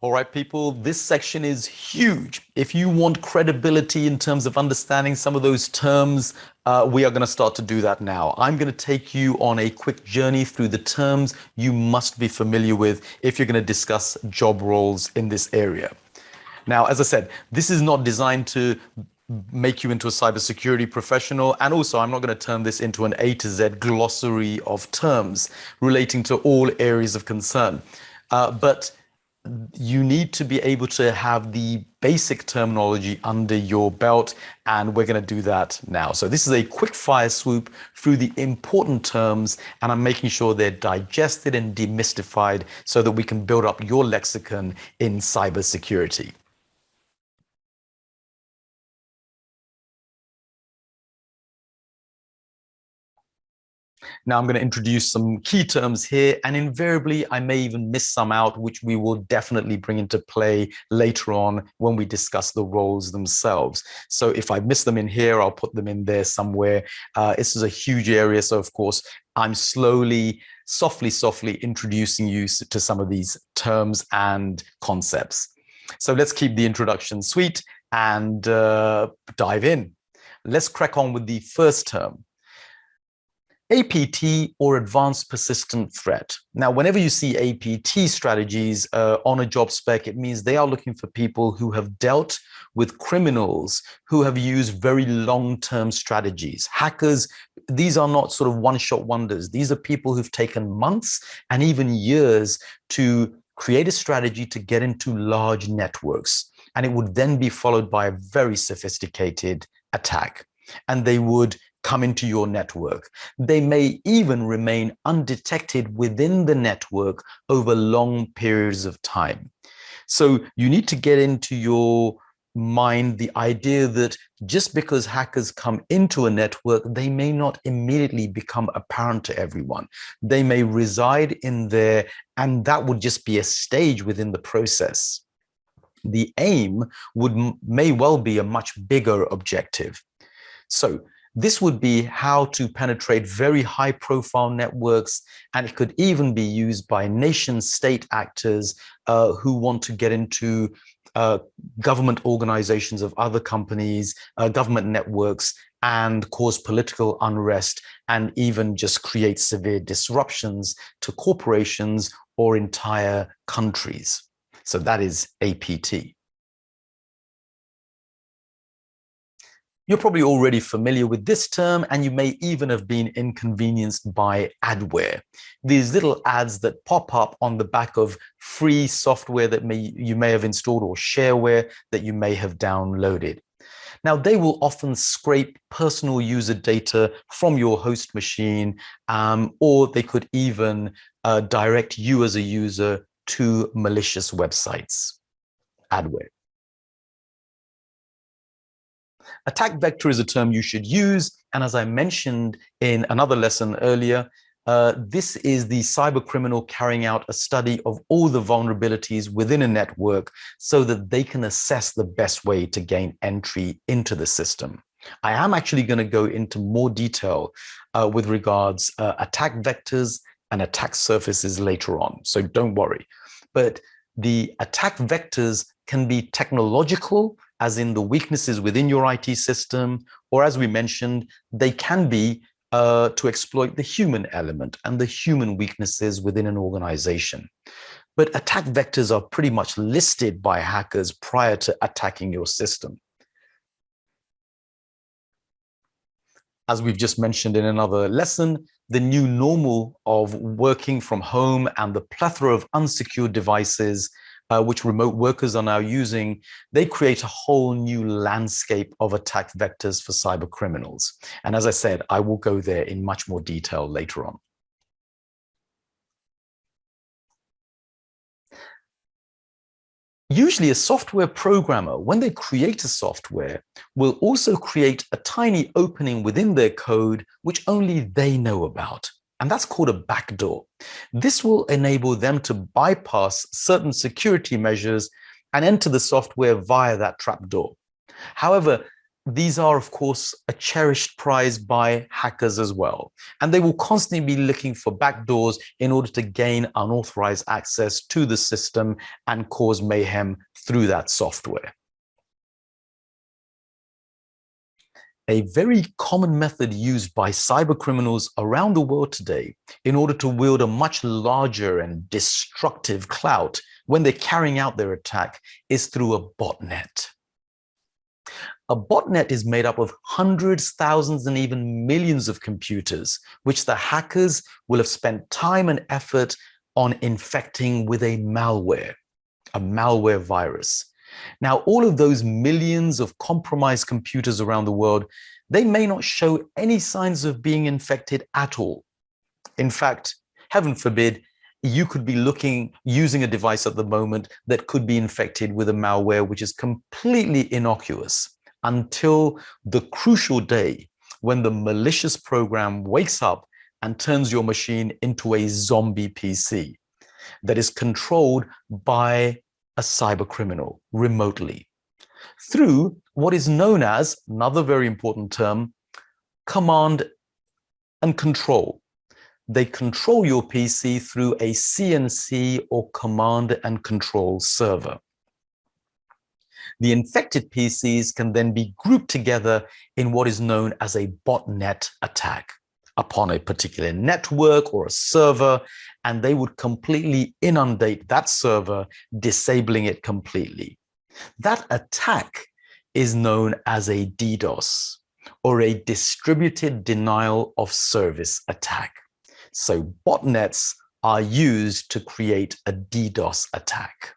All right, people, this section is huge. If you want credibility in terms of understanding some of those terms, we are going to start to do that now. I'm going to take you on a quick journey through the terms you must be familiar with if you're going to discuss job roles in this area. Now, as I said, this is not designed to make you into a cybersecurity professional. And also, I'm not going to turn this into an A to Z glossary of terms relating to all areas of concern. But you need to be able to have the basic terminology under your belt, and we're going to do that now. So this is a quick fire swoop through the important terms, and I'm making sure they're digested and demystified so that we can build up your lexicon in cybersecurity. Now I'm going to introduce some key terms here, and invariably I may even miss some out, which we will definitely bring into play later on when we discuss the roles themselves. So if I miss them in here, I'll put them in there somewhere. This is a huge area. So of course, I'm softly introducing you to some of these terms and concepts. So let's keep the introduction sweet and dive in. Let's crack on with the first term. APT, or Advanced Persistent Threat. Now, whenever you see APT strategies on a job spec, it means they are looking for people who have dealt with criminals who have used very long-term strategies. Hackers, these are not sort of one-shot wonders. These are people who've taken months and even years to create a strategy to get into large networks. And it would then be followed by a very sophisticated attack. And they would come into your network. They may even remain undetected within the network over long periods of time. So you need to get into your mind the idea that just because hackers come into a network, they may not immediately become apparent to everyone. They may reside in there, and that would just be a stage within the process. The aim may well be a much bigger objective. So this would be how to penetrate very high profile networks, and it could even be used by nation state actors who want to get into government organizations of other companies, government networks, and cause political unrest, and even just create severe disruptions to corporations or entire countries. So that is APT. You're probably already familiar with this term, and you may even have been inconvenienced by adware. These little ads that pop up on the back of free software that you may have installed, or shareware that you may have downloaded. Now, they will often scrape personal user data from your host machine, or they could even direct you as a user to malicious websites. Adware. Attack vector is a term you should use. And as I mentioned in another lesson earlier, this is the cyber criminal carrying out a study of all the vulnerabilities within a network so that they can assess the best way to gain entry into the system. I am actually going to go into more detail with regards attack vectors and attack surfaces later on, so don't worry. But the attack vectors can be technological, as in the weaknesses within your IT system, or as we mentioned, they can be to exploit the human element and the human weaknesses within an organization. But attack vectors are pretty much listed by hackers prior to attacking your system. As we've just mentioned in another lesson, the new normal of working from home and the plethora of unsecured devices which remote workers are now using, they create a whole new landscape of attack vectors for cyber criminals. And as I said, I will go there in much more detail later on. Usually a software programmer, when they create a software, will also create a tiny opening within their code, which only they know about. And that's called a backdoor. This will enable them to bypass certain security measures and enter the software via that trapdoor. However, these are, of course, a cherished prize by hackers as well. And they will constantly be looking for backdoors in order to gain unauthorized access to the system and cause mayhem through that software. A very common method used by cybercriminals around the world today in order to wield a much larger and destructive clout when they're carrying out their attack is through a botnet. A botnet is made up of hundreds, thousands, and even millions of computers, which the hackers will have spent time and effort on infecting with a malware virus. Now, all of those millions of compromised computers around the world, they may not show any signs of being infected at all. In fact, heaven forbid, you could be using a device at the moment that could be infected with a malware which is completely innocuous until the crucial day when the malicious program wakes up and turns your machine into a zombie PC that is controlled by a cyber criminal remotely through what is known as, another very important term, command and control. They control your PC through a CNC or command and control server. The infected PCs can then be grouped together in what is known as a botnet attack upon a particular network or a server, and they would completely inundate that server, disabling it completely. That attack is known as a DDoS, or a distributed denial of service attack. So botnets are used to create a DDoS attack.